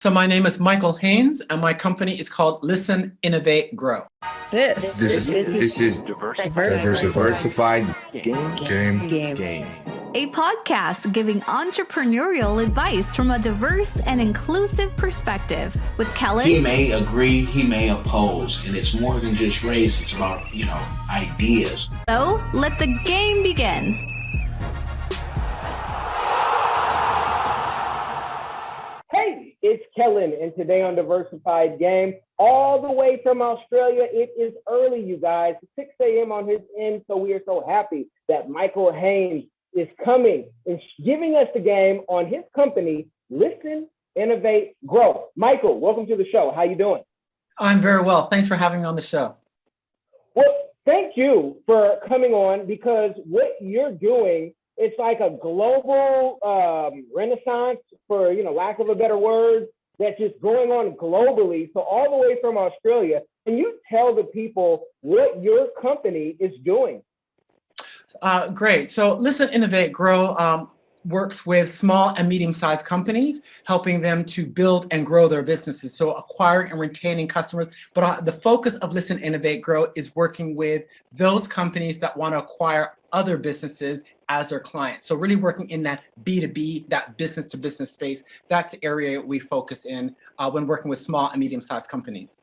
So my name is Michael Haynes, and my company is called Listen, Innovate, Grow. This is Diversified Game. A podcast giving entrepreneurial advice from a diverse and inclusive perspective with Kellen. He may agree, he may oppose, and it's more than just race, it's about, ideas. So, let the game begin. Hey, it's Kellen, and today on Diversified Game, all the way from Australia, it is early, you guys, 6 a.m. on his end, so we are so happy that Michael Haynes is coming and giving us the game on his company, Listen, Innovate, Grow. Michael, welcome to the show. How you doing? I'm very well. Thanks for having me on the show. Well, thank you for coming on, because what you're doing, it's like a global renaissance, for lack of a better word, that's just going on globally. So all the way from Australia, can you tell the people what your company is doing? Great. So Listen, Innovate, Grow works with small and medium-sized companies, helping them to build and grow their businesses. So acquiring and retaining customers. But the focus of Listen, Innovate, Grow is working with those companies that want to acquire other businesses as their clients. So really working in that B2B, that business-to-business space. That's the area we focus in when working with small and medium-sized companies.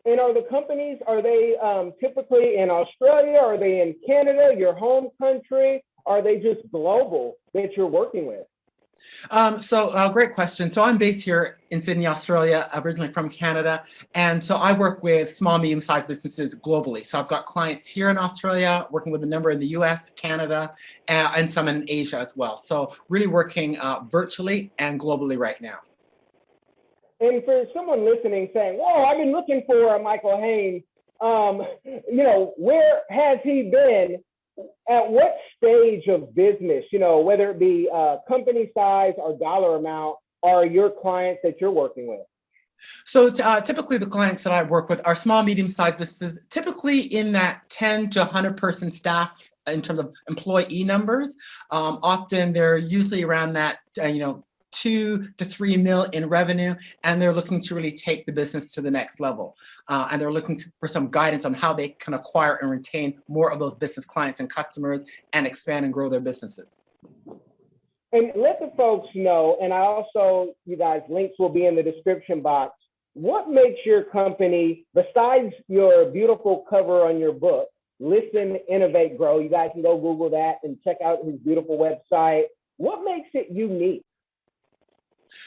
And are the companies, are they typically in Australia? Are they in Canada, your home country? Are they just global that you're working with? Great question. So I'm based here in Sydney, Australia, originally from Canada. And so I work with small, medium-sized businesses globally. So I've got clients here in Australia, working with a number in the US, Canada, and some in Asia as well. So really working virtually and globally right now. And for someone listening saying, whoa, I've been looking for Michael Haynes, where has he been? At what stage of business, whether it be company size or dollar amount, are your clients that you're working with? So typically the clients that I work with are small, medium-sized businesses, typically in that 10 to 100 person staff in terms of employee numbers. Often they're usually around that, 2 to 3 mil in revenue, and they're looking to really take the business to the next level. And they're looking for some guidance on how they can acquire and retain more of those business clients and customers and expand and grow their businesses. And let the folks know, and you guys, links will be in the description box. What makes your company, besides your beautiful cover on your book, Listen, Innovate, Grow? You guys can go Google that and check out his beautiful website. What makes it unique?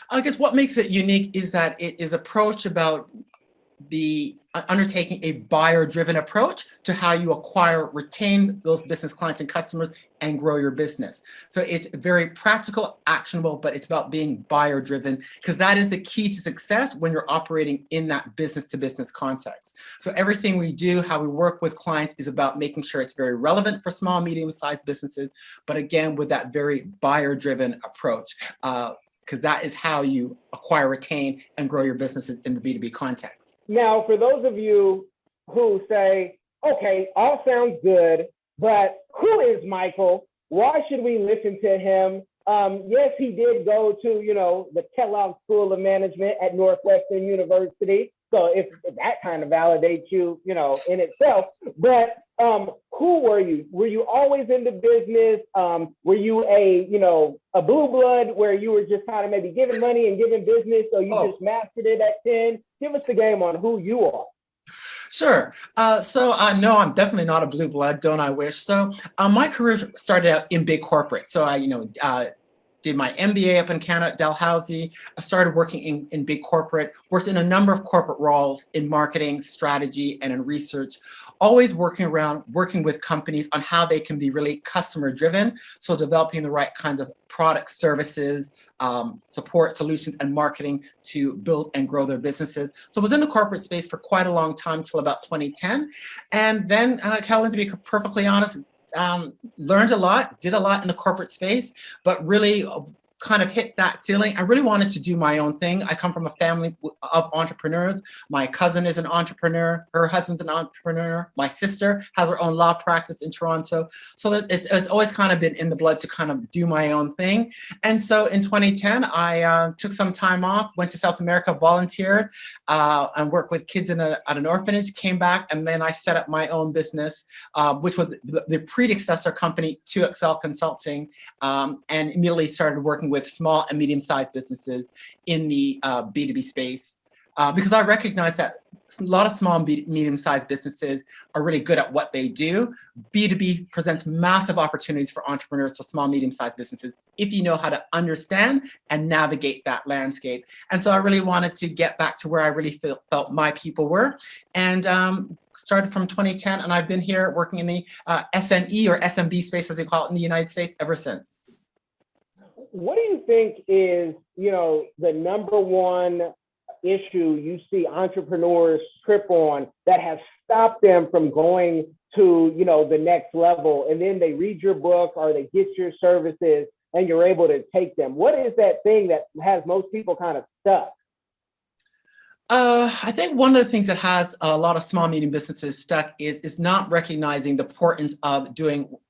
I guess what makes it unique is that it is approached about undertaking a buyer-driven approach to how you acquire, retain those business clients and customers, and grow your business. So it's very practical, actionable, but it's about being buyer-driven, because that is the key to success when you're operating in that business-to-business context. So everything we do, how we work with clients, is about making sure it's very relevant for small, medium-sized businesses, but again, with that very buyer-driven approach. Because that is how you acquire, retain, and grow your businesses in the B2B context. Now, for those of you who say, okay, all sounds good, but who is Michael? Why should we listen to him? Yes, he did go to, the Kellogg School of Management at Northwestern University. So if that kind of validates you, in itself. But who were you? Were you always into business? Were you a blue blood where you were just kind of maybe giving money and giving business, so you just mastered it at 10? Give us the game on who you are. Sure. No, I'm definitely not a blue blood, don't I wish? So my career started out in big corporate. So I, did my MBA up in Canada at Dalhousie. I started working in big corporate, worked in a number of corporate roles in marketing, strategy, and in research, always working with companies on how they can be really customer driven. So developing the right kinds of products, services, support solutions, and marketing to build and grow their businesses. So I was in the corporate space for quite a long time, till about 2010. And then, Kellen, to be perfectly honest, learned a lot, did a lot in the corporate space, but really kind of hit that ceiling. I really wanted to do my own thing. I come from a family of entrepreneurs. My cousin is an entrepreneur. Her husband's an entrepreneur. My sister has her own law practice in Toronto. So it's always kind of been in the blood to kind of do my own thing. And so in 2010, I took some time off, went to South America, volunteered, and worked with kids at an orphanage, came back, and then I set up my own business, which was the predecessor company to Excel Consulting, and immediately started working with small and medium-sized businesses in the B2B space, because I recognize that a lot of small and medium-sized businesses are really good at what they do. B2B presents massive opportunities for entrepreneurs, for small, medium-sized businesses, if you know how to understand and navigate that landscape. And so I really wanted to get back to where I really felt my people were, and started from 2010, and I've been here working in the SME or SMB space, as we call it in the United States, ever since. What do you think is, the number one issue you see entrepreneurs trip on that has stopped them from going to, the next level? And then they read your book or they get your services and you're able to take them. What is that thing that has most people kind of stuck? I think one of the things that has a lot of small, medium businesses stuck is not recognizing the importance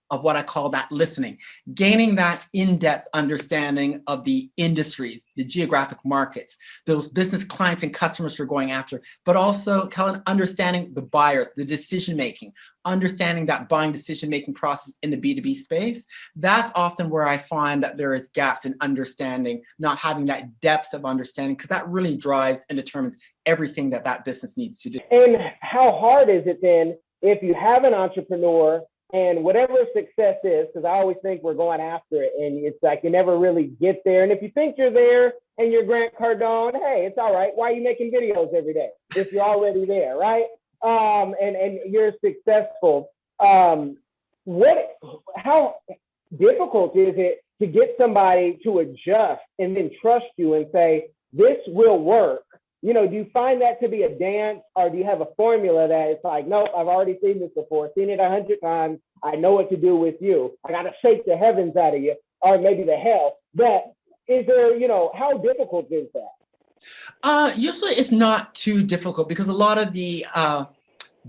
of what I call that listening, gaining that in-depth understanding of the industries, the geographic markets, those business clients and customers you're going after, but also kind of understanding the buyer, the decision-making, understanding that buying decision-making process in the B2B space. That's often where I find that there is gaps in understanding, not having that depth of understanding, because that really drives and determines everything that business needs to do. And how hard is it then if you have an entrepreneur and whatever success is, because I always think we're going after it, and it's like you never really get there. And if you think you're there and you're Grant Cardone, hey, it's all right. Why are you making videos every day if you're already there, right? And you're successful. How difficult is it to get somebody to adjust and then trust you and say, this will work? Do you find that to be a dance, or do you have a formula that it's like, nope, I've already seen this before, seen it 100 times. I know what to do with you. I got to shake the heavens out of you, or maybe the hell. But is there, how difficult is that? Usually it's not too difficult, because a lot of the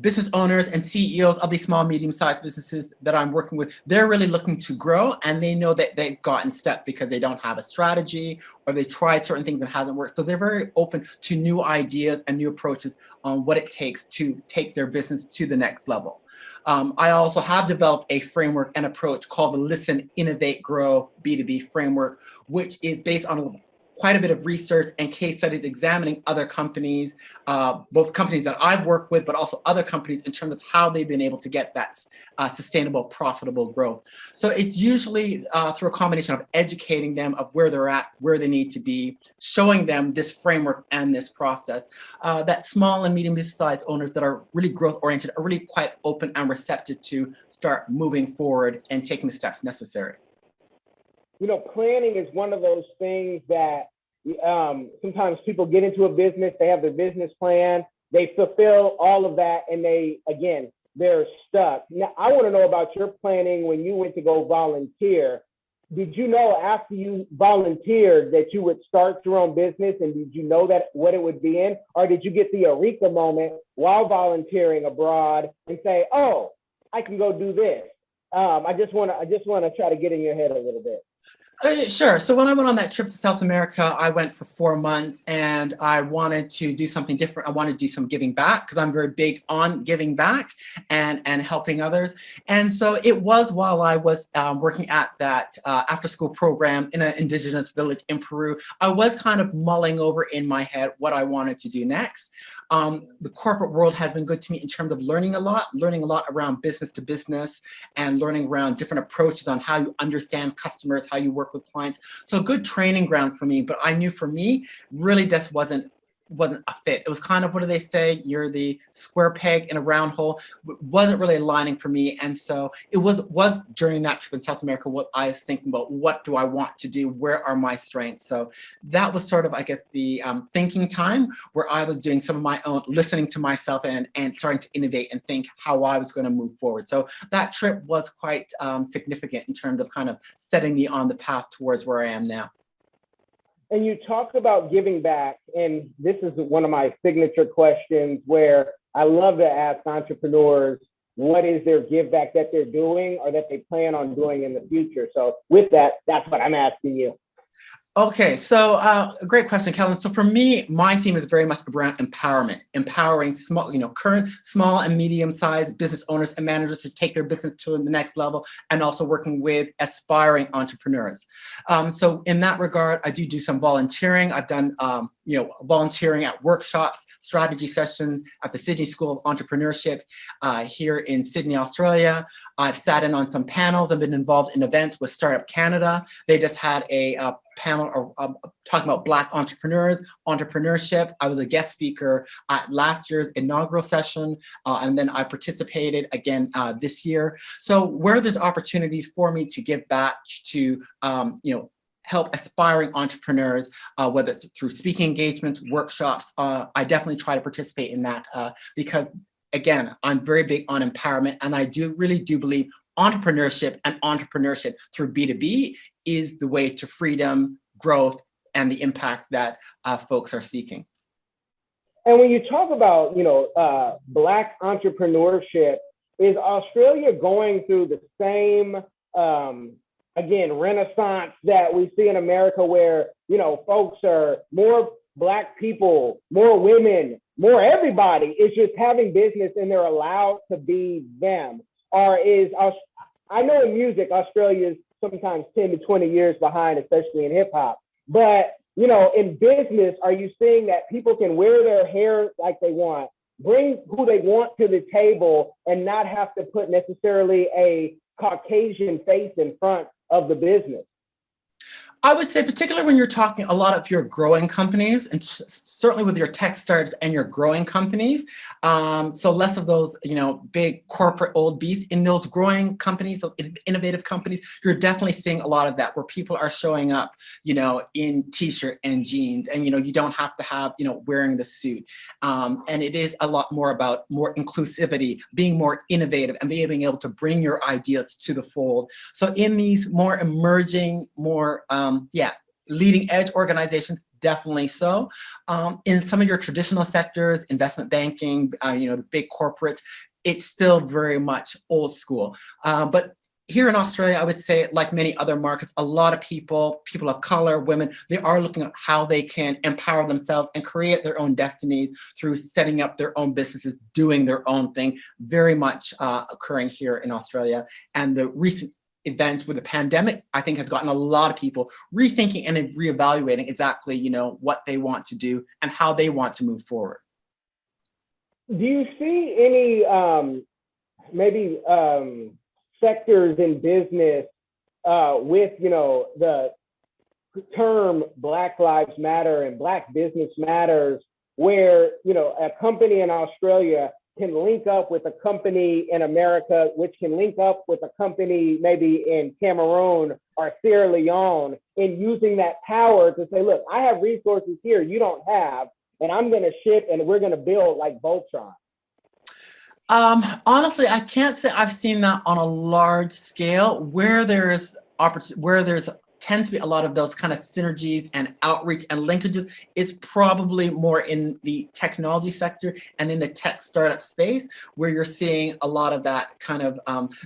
business owners and CEOs of these small, medium-sized businesses that I'm working with, they're really looking to grow, and they know that they've gotten stuck because they don't have a strategy, or they tried certain things and it hasn't worked. So they're very open to new ideas and new approaches on what it takes to take their business to the next level. I also have developed a framework and approach called the Listen, Innovate, Grow B2B framework, which is based on quite a bit of research and case studies examining other companies, both companies that I've worked with, but also other companies in terms of how they've been able to get that sustainable, profitable growth. So it's usually through a combination of educating them of where they're at, where they need to be, showing them this framework and this process, that small and medium-sized owners that are really growth-oriented are really quite open and receptive to start moving forward and taking the steps necessary. Planning is one of those things that sometimes people get into a business, they have their business plan, they fulfill all of that, and they're stuck. Now, I want to know about your planning when you went to go volunteer. Did you know after you volunteered that you would start your own business, and did you know that what it would be in? Or did you get the eureka moment while volunteering abroad and say, oh, I can go do this? I just want to try to get in your head a little bit. Sure. So when I went on that trip to South America, I went for 4 months, and I wanted to do something different. I wanted to do some giving back, because I'm very big on giving back and helping others. And so it was while I was working at that after-school program in an indigenous village in Peru, I was kind of mulling over in my head what I wanted to do next. The corporate world has been good to me in terms of learning a lot around business to business, and learning around different approaches on how you understand customers, how you work with clients. So a good training ground for me, but I knew for me, really just wasn't a fit. It was kind of, what do they say? You're the square peg in a round hole. It wasn't really aligning for me. And so it was during that trip in South America, what I was thinking about, what do I want to do? Where are my strengths? So that was sort of, I guess, the thinking time where I was doing some of my own listening to myself and starting to innovate and think how I was going to move forward. So that trip was quite significant in terms of kind of setting me on the path towards where I am now. And you talk about giving back, and this is one of my signature questions where I love to ask entrepreneurs, what is their give back that they're doing or that they plan on doing in the future? So with that, that's what I'm asking you. Okay, so a great question, Kellen. So for me, my theme is very much around empowerment, empowering small, current small and medium-sized business owners and managers to take their business to the next level, and also working with aspiring entrepreneurs. So in that regard, I do some volunteering. I've done, volunteering at workshops, strategy sessions at the Sydney School of Entrepreneurship here in Sydney, Australia. I've sat in on some panels and been involved in events with Startup Canada. They just had a panel talking about Black entrepreneurs, entrepreneurship. I was a guest speaker at last year's inaugural session, and then I participated again this year. So where there's opportunities for me to give back to, help aspiring entrepreneurs, whether it's through speaking engagements, workshops, I definitely try to participate in that because, again, I'm very big on empowerment, and I really do believe entrepreneurship through B2B is the way to freedom, growth, and the impact that folks are seeking. And when you talk about, Black entrepreneurship, is Australia going through the same, renaissance that we see in America where, folks are more Black people, more women, more everybody is just having business and they're allowed to be them? Or I know in music, Australia is sometimes 10 to 20 years behind, especially in hip hop. But, in business, are you seeing that people can wear their hair like they want, bring who they want to the table, and not have to put necessarily a Caucasian face in front of the business? I would say, particularly when you're talking a lot of your growing companies, and certainly with your tech startups and your growing companies, so less of those, big corporate old beasts. In those growing companies, so innovative companies, you're definitely seeing a lot of that, where people are showing up, in t-shirt and jeans, and you don't have to have, wearing the suit, and it is a lot more about more inclusivity, being more innovative, and being able to bring your ideas to the fold. So in these more emerging, more leading edge organizations, definitely so. In some of your traditional sectors, investment banking, the big corporates, it's still very much old school. But here in Australia, I would say, like many other markets, a lot of people of color, women, they are looking at how they can empower themselves and create their own destinies through setting up their own businesses, doing their own thing, very much occurring here in Australia. And the recent events with the pandemic, I think, has gotten a lot of people rethinking and reevaluating exactly, what they want to do and how they want to move forward. Do you see any sectors in business with, the term Black Lives Matter and Black Business Matters, where, a company in Australia can link up with a company in America, which can link up with a company maybe in Cameroon or Sierra Leone, and using that power to say, look, I have resources here you don't have, and I'm going to ship and we're going to build like Voltron? Honestly, I can't say I've seen that on a large scale. Where there's tends to be a lot of those kind of synergies and outreach and linkages is probably more in the technology sector and in the tech startup space, where you're seeing a lot of that kind of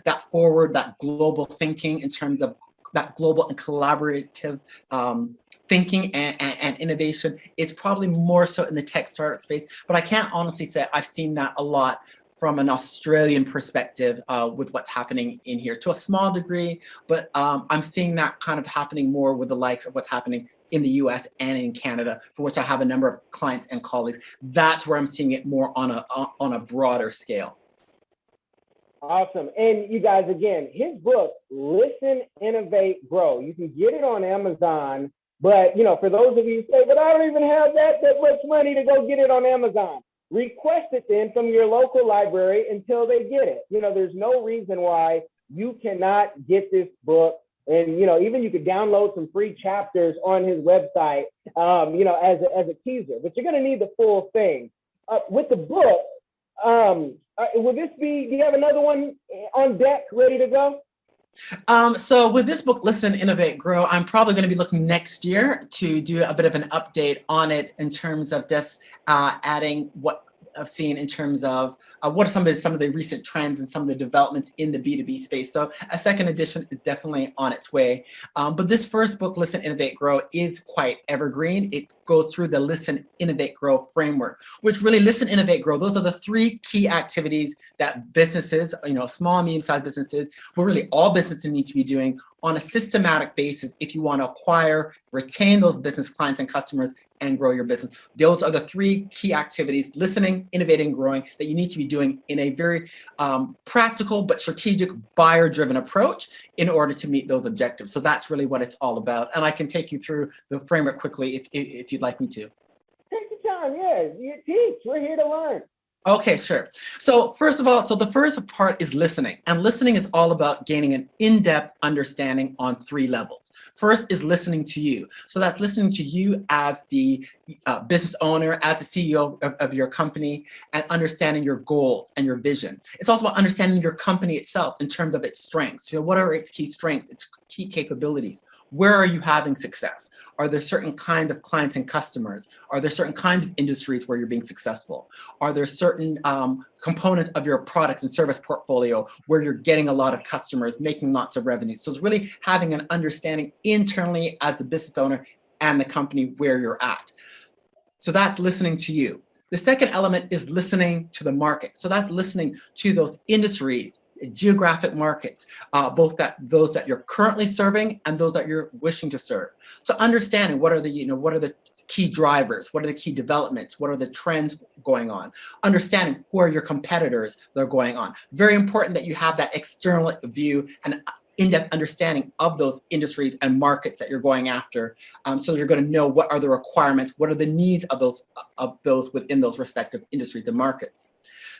that global thinking in terms of that global and collaborative thinking and innovation. It's probably more so in the tech startup space, but I can't honestly say I've seen that a lot from an Australian perspective with what's happening in here, to a small degree, but I'm seeing that kind of happening more with the likes of what's happening in the US and in Canada, for which I have a number of clients and colleagues. That's where I'm seeing it more on a broader scale. Awesome. And you guys, again, his book, Listen, Innovate, Grow. You can get it on Amazon, but for those of you who say, but I don't even have that much money to go get it on Amazon. Request it then from your local library until they get it. There's no reason why you cannot get this book. And, even you could download some free chapters on his website, as a teaser, but you're going to need the full thing. With the book, will this be, do you have another one on deck ready to go? So with this book, Listen, Innovate, Grow, I'm probably going to be looking next year to do a bit of an update on it in terms of just adding what I've seen in terms of what are some of the recent trends and some of the developments in the B2B space. So a second edition is definitely on its way. But this first book, Listen, Innovate, Grow, is quite evergreen. It goes through the Listen, Innovate, Grow framework, which really listen, innovate, grow. Those are the three key activities that businesses, small and medium-sized businesses, but really all businesses need to be doing on a systematic basis if you want to acquire, retain those business clients and customers, and grow your business. Those are the three key activities: listening, innovating, growing, that you need to be doing in a very practical but strategic buyer-driven approach in order to meet those objectives. So that's really what it's all about. And I can take you through the framework quickly if you'd like me to. Take your time, yeah. You teach. We're here to learn. Okay, sure. So first of all, the first part is listening. And listening is all about gaining an in-depth understanding on three levels. First is listening to you. So that's listening to you as the business owner, as the CEO of your company, and understanding your goals and your vision. It's also about understanding your company itself in terms of its strengths. What are its key strengths, its key capabilities? Where are you having success? Are there certain kinds of clients and customers? Are there certain kinds of industries where you're being successful? Are there certain components of your product and service portfolio where you're getting a lot of customers, making lots of revenue? So it's really having an understanding internally as the business owner and the company where you're at. So that's listening to you. The second element is listening to the market. So that's listening to those industries, geographic markets, both those that you're currently serving and those that you're wishing to serve. So understanding what are the key drivers, what are the key developments, what are the trends going on, understanding who are your competitors that are going on. Very important that you have that external view and in-depth understanding of those industries and markets that you're going after, so you're going to know what are the requirements, what are the needs of those within those respective industries and markets.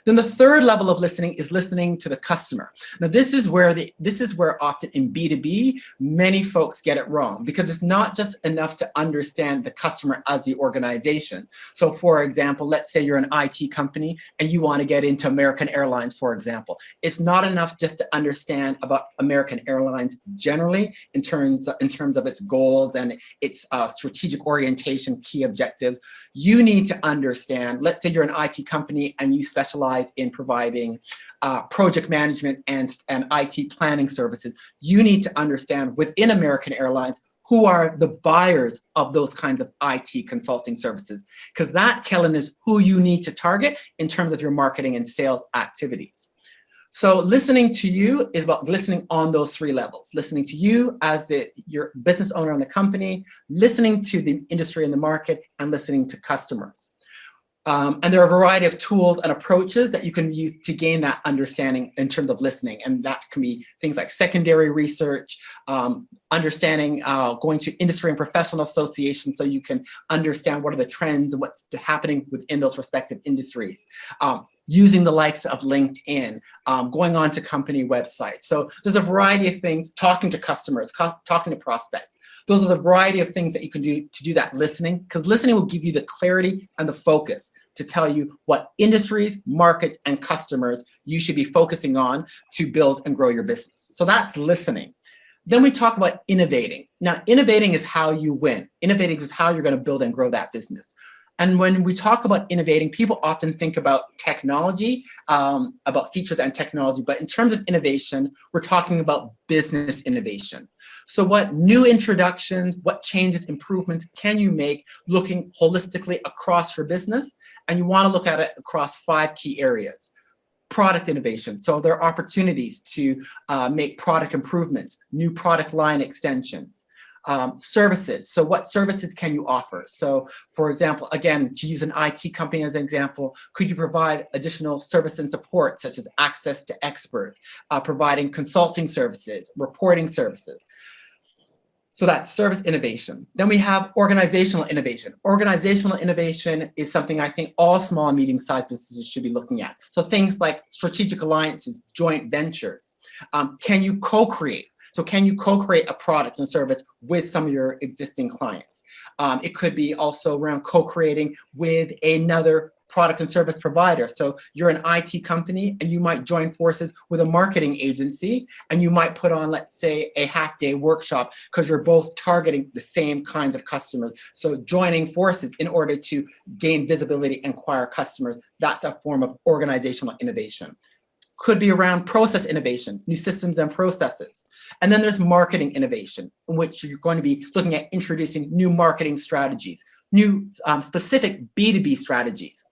Then the third level of listening is listening to the customer. Now this is where often in B2B, many folks get it wrong, because it's not just enough to understand the customer as the organization. So for example, let's say you're an IT company and you want to get into American Airlines, for example. It's not enough just to understand about American Airlines generally in terms of its goals and its strategic orientation, key objectives. You need to understand, let's say you're an IT company and you specialize in providing project management and IT planning services. You need to understand within American Airlines who are the buyers of those kinds of IT consulting services, because that, Kellen, is who you need to target in terms of your marketing and sales activities. So listening to you is about listening on those three levels: listening to you as your business owner in the company, listening to the industry and the market, and listening to customers. And there are a variety of tools and approaches that you can use to gain that understanding in terms of listening. And that can be things like secondary research, understanding, going to industry and professional associations so you can understand what are the trends and what's happening within those respective industries. Using the likes of LinkedIn, going on to company websites. So there's a variety of things, talking to customers, talking to prospects. Those are the variety of things that you can do to do that listening, because listening will give you the clarity and the focus to tell you what industries, markets, and customers you should be focusing on to build and grow your business. So that's listening. Then we talk about innovating. Now, innovating is how you win. Innovating is how you're going to build and grow that business. And when we talk about innovating, people often think about technology, about features and technology. But in terms of innovation, we're talking about business innovation. So what new introductions, what changes, improvements can you make looking holistically across your business? And you want to look at it across 5 key areas. Product innovation. So there are opportunities to make product improvements, new product line extensions. Services. So what services can you offer? So for example, again, to use an IT company as an example, could you provide additional service and support, such as access to experts, providing consulting services, reporting services? So that's service innovation. Then we have organizational innovation. Organizational innovation is something I think all small and medium-sized businesses should be looking at. So things like strategic alliances, joint ventures. Can you co-create? So can you co-create a product and service with some of your existing clients? It could be also around co-creating with another product and service provider. So you're an IT company and you might join forces with a marketing agency, and you might put on, let's say, a half-day workshop because you're both targeting the same kinds of customers. So joining forces in order to gain visibility and acquire customers, that's a form of organizational innovation. Could be around process innovation, new systems and processes. And then there's marketing innovation, in which you're going to be looking at introducing new marketing strategies, new specific B2B strategies.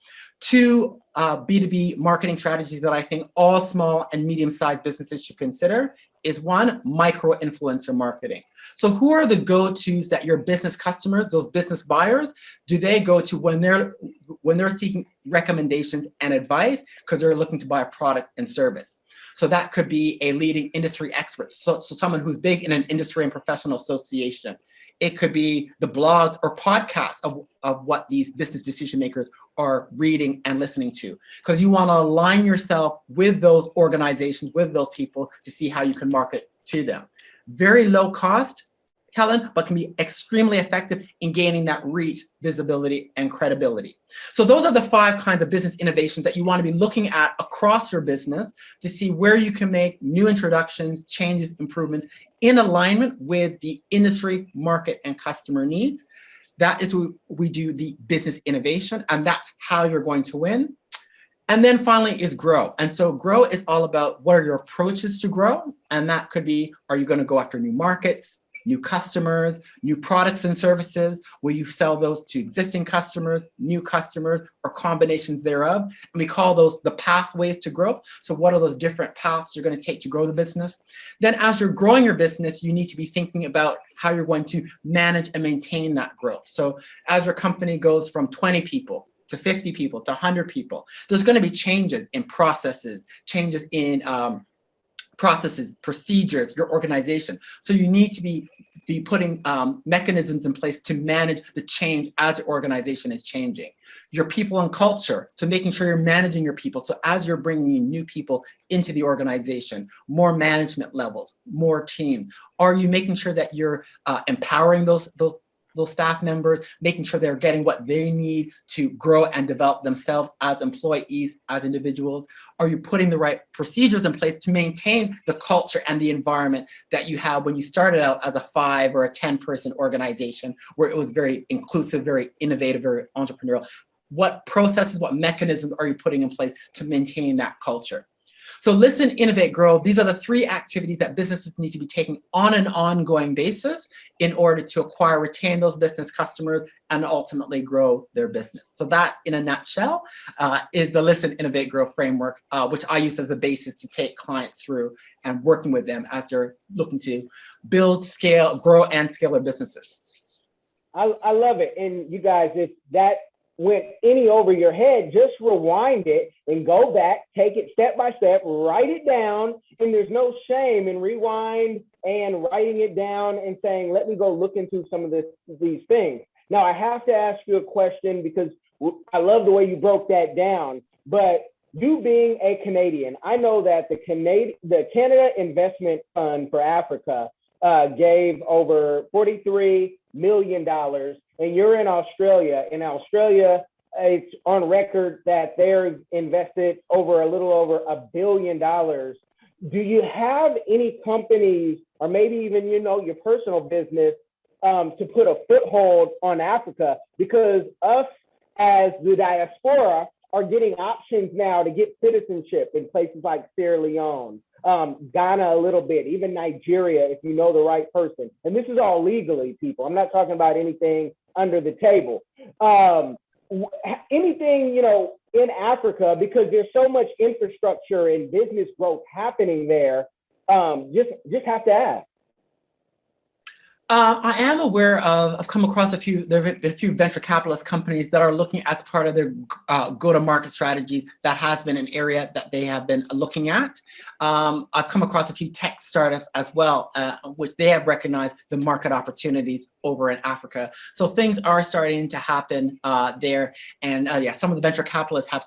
Two B2B marketing strategies that I think all small and medium-sized businesses should consider is one, micro-influencer marketing. So who are the go-tos that your business customers, those business buyers, do they go to when they're seeking recommendations and advice because they're looking to buy a product and service? So that could be a leading industry expert, so someone who's big in an industry and professional association. It could be the blogs or podcasts of what these business decision makers are reading and listening to, because you want to align yourself with those organizations, with those people, to see how you can market to them. Very low cost, Helen, but can be extremely effective in gaining that reach, visibility, and credibility. So those are the 5 kinds of business innovations that you want to be looking at across your business to see where you can make new introductions, changes, improvements in alignment with the industry, market, and customer needs. That is what we do, the business innovation, and that's how you're going to win. And then finally is grow. And so grow is all about what are your approaches to grow? And that could be, are you going to go after new markets, new customers, new products and services? Will you sell those to existing customers, new customers, or combinations thereof? And we call those the pathways to growth. So what are those different paths you're going to take to grow the business? Then as you're growing your business, you need to be thinking about how you're going to manage and maintain that growth. So as your company goes from 20 people to 50 people to 100 people, there's going to be changes in processes, changes in processes, procedures, your organization. So you need to be putting mechanisms in place to manage the change as the organization is changing. Your people and culture, so making sure you're managing your people. So as you're bringing in new people into the organization, more management levels, more teams, are you making sure that you're empowering those staff members, making sure they're getting what they need to grow and develop themselves as employees, as individuals? Are you putting the right procedures in place to maintain the culture and the environment that you had when you started out as a 5 or a 10-person organization, where it was very inclusive, very innovative, very entrepreneurial? What processes, what mechanisms are you putting in place to maintain that culture? So listen, innovate, grow. These are the 3 activities that businesses need to be taking on an ongoing basis in order to acquire, retain those business customers, and ultimately grow their business. So that, in a nutshell, is the listen, innovate, grow framework, which I use as the basis to take clients through and working with them as they're looking to build, scale, grow, and scale their businesses. I love it. And you guys, if that went any over your head, just rewind it and go back, take it step by step, write it down, and there's no shame in rewind and writing it down and saying, let me go look into some of these things. Now, I have to ask you a question because I love the way you broke that down, but you being a Canadian, I know that the Canada Investment Fund for Africa gave over $43 million, and you're in Australia. In Australia, it's on record that they're invested a little over $1 billion. Do you have any companies, or maybe even, your personal business, to put a foothold on Africa? Because us as the diaspora are getting options now to get citizenship in places like Sierra Leone, Ghana a little bit, even Nigeria, if you know the right person. And this is all legally, people. I'm not talking about anything under the table. Anything, in Africa, because there's so much infrastructure and business growth happening there, just have to ask. I am aware of, I've come across there have been a few venture capitalist companies that are looking as part of their go-to-market strategies. That has been an area that they have been looking at. I've come across a few tech startups as well, which they have recognized the market opportunities over in Africa. So things are starting to happen there. And yeah, some of the venture capitalists have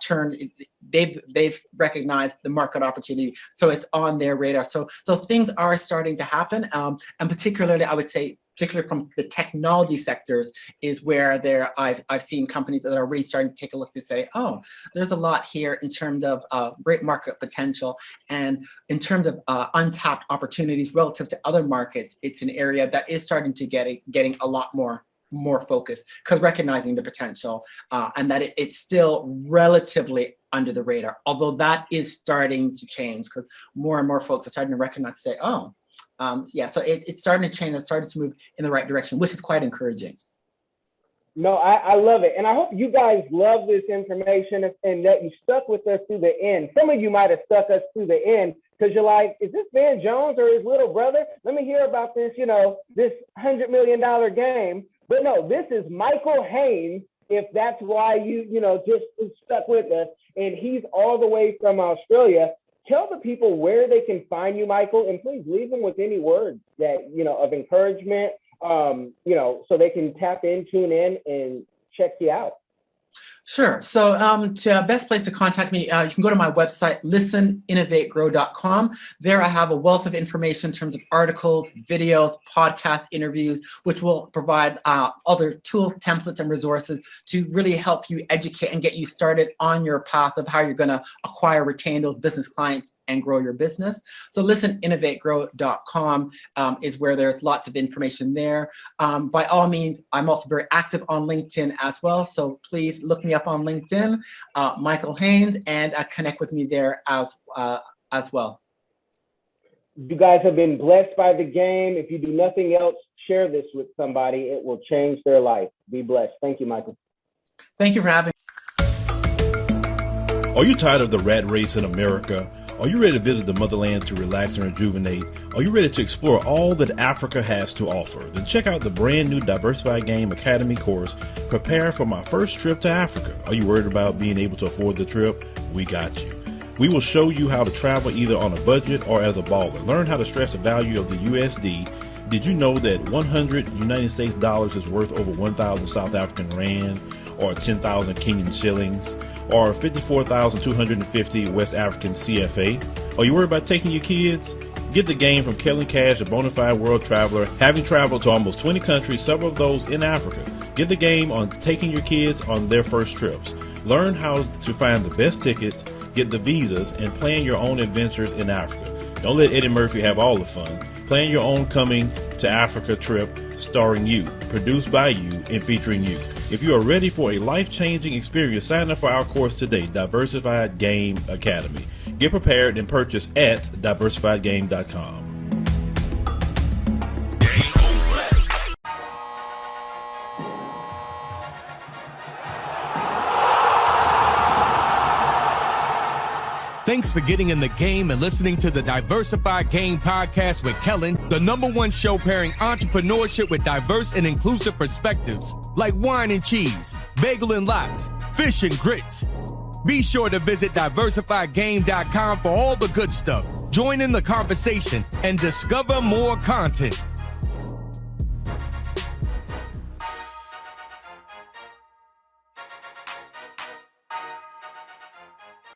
they've recognized the market opportunity. So it's on their radar. So things are starting to happen. And particularly, I would say, particularly from the technology sectors, is where I've seen companies that are really starting to take a look to say, oh, there's a lot here in terms of great market potential, and in terms of untapped opportunities relative to other markets. It's an area that is starting to getting a lot more focus, because recognizing the potential and that it's still relatively under the radar, although that is starting to change, because more and more folks are starting to recognize, say, oh, yeah, so it's starting to change. It's starting to move in the right direction, which is quite encouraging. No, I love it. And I hope you guys love this information and that you stuck with us through the end. Some of you might have stuck us through the end because you're like, is this Van Jones or his little brother? Let me hear about this, this $100 million game. But no, this is Michael HAYNES, if that's why you just stuck with us. And he's all the way from Australia. Tell the people where they can find you, Michael, and please leave them with any words that, of encouragement, so they can tap in, tune in, and check you out. Sure. So the best place to contact me, you can go to my website, listeninnovategrow.com. There I have a wealth of information in terms of articles, videos, podcast interviews, which will provide other tools, templates, and resources to really help you educate and get you started on your path of how you're going to acquire, retain those business clients and grow your business. So listeninnovategrow.com is where there's lots of information there. By all means, I'm also very active on LinkedIn as well. So please look me up on LinkedIn, Michael HAYNES, and connect with me there as well. You guys have been blessed by the game. If you do nothing else, share this with somebody. It will change their life. Be blessed. Thank you, Michael. Thank you for having me. Are you tired of the rat race in America? Are you ready to visit the motherland to relax and rejuvenate? Are you ready to explore all that Africa has to offer? Then check out the brand new Diversified Game Academy course, Prepare for My First Trip to Africa. Are you worried about being able to afford the trip? We got you. We will show you how to travel either on a budget or as a baller. Learn how to stress the value of the USD. Did you know that 100 United States dollars is worth over 1,000 South African rand, or 10,000 Kenyan shillings, or 54,250 West African CFA? Are you worried about taking your kids? Get the game from Kellen Cash, a bona fide world traveler, having traveled to almost 20 countries, several of those in Africa. Get the game on taking your kids on their first trips. Learn how to find the best tickets, get the visas, and plan your own adventures in Africa. Don't let Eddie Murphy have all the fun. Plan your own coming to Africa trip starring you, produced by you, and featuring you. If you are ready for a life-changing experience, sign up for our course today, Diversified Game Academy. Get prepared and purchase at diversifiedgame.com. Thanks for getting in the game and listening to the Diversified Game podcast with Kellen, the #1 show pairing entrepreneurship with diverse and inclusive perspectives like wine and cheese, bagel and lox, fish and grits. Be sure to visit diversifiedgame.com for all the good stuff. Join in the conversation and discover more content.